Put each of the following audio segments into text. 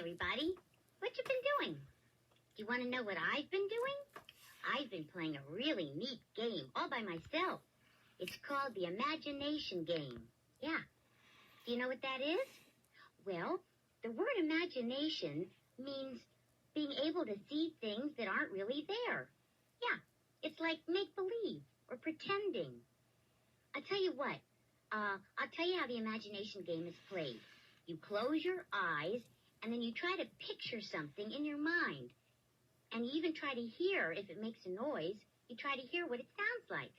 everybody. What you been doing? Do you want to know what I've been doing? I've been playing a really neat game all by myself. It's called the imagination game. Yeah. Do you know what that is? Well, the word imagination means being able to see things that aren't really there. Yeah, it's like make-believe or pretending. I'll tell you what. I'll tell you how the imagination game is played. You close your eyes, and then you try to picture something in your mind. And you even try to hear, if it makes a noise, you try to hear what it sounds like.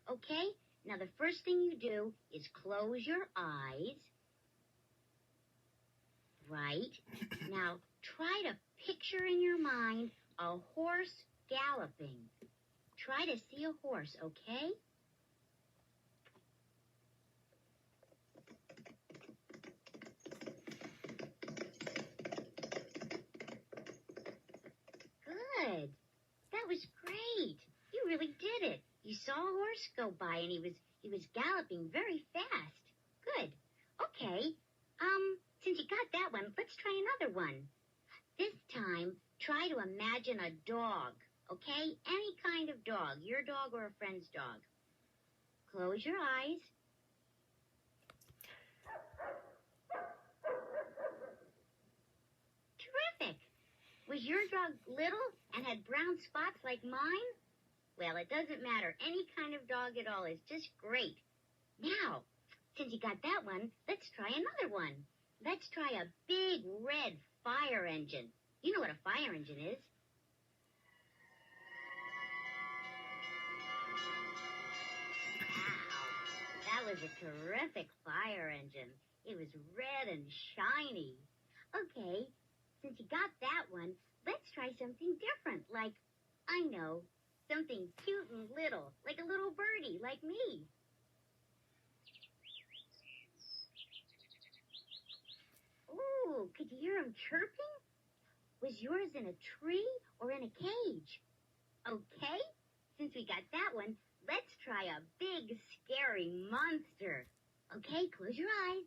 Okay? Now, the first thing you do is close your eyes. Right. Now, try to picture in your mind a horse galloping. Try to see a horse, okay? Good. That was great. You really did it. You saw a horse go by, and he was galloping very fast. Good. Okay. Since you got that one, let's try another one. This time, try to imagine a dog, okay? Any kind of dog, your dog or a friend's dog. Close your eyes. Terrific. Was your dog little and had brown spots like mine? Well, it doesn't matter. Any kind of dog at all is just great. Now, since you got that one, let's try another one. Let's try a big red fire engine. You know what a fire engine is. Wow, that was a terrific fire engine. It was red and shiny. Okay, since you got that one, let's try something different, like, I know, something cute and little, like a little birdie, like me. Ooh, could you hear him chirping? Was yours in a tree or in a cage? Okay, since we got that one, let's try a big, scary monster. Okay, close your eyes.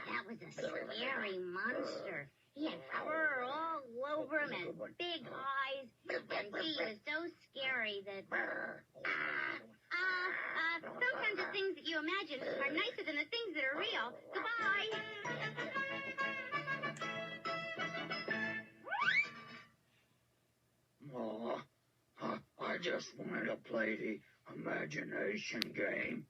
That was a scary monster. He had fur all over him and big eyes, and he was so scary that... sometimes the things that you imagine are nicer than the things that are real. Goodbye! I just wanted to play the imagination game.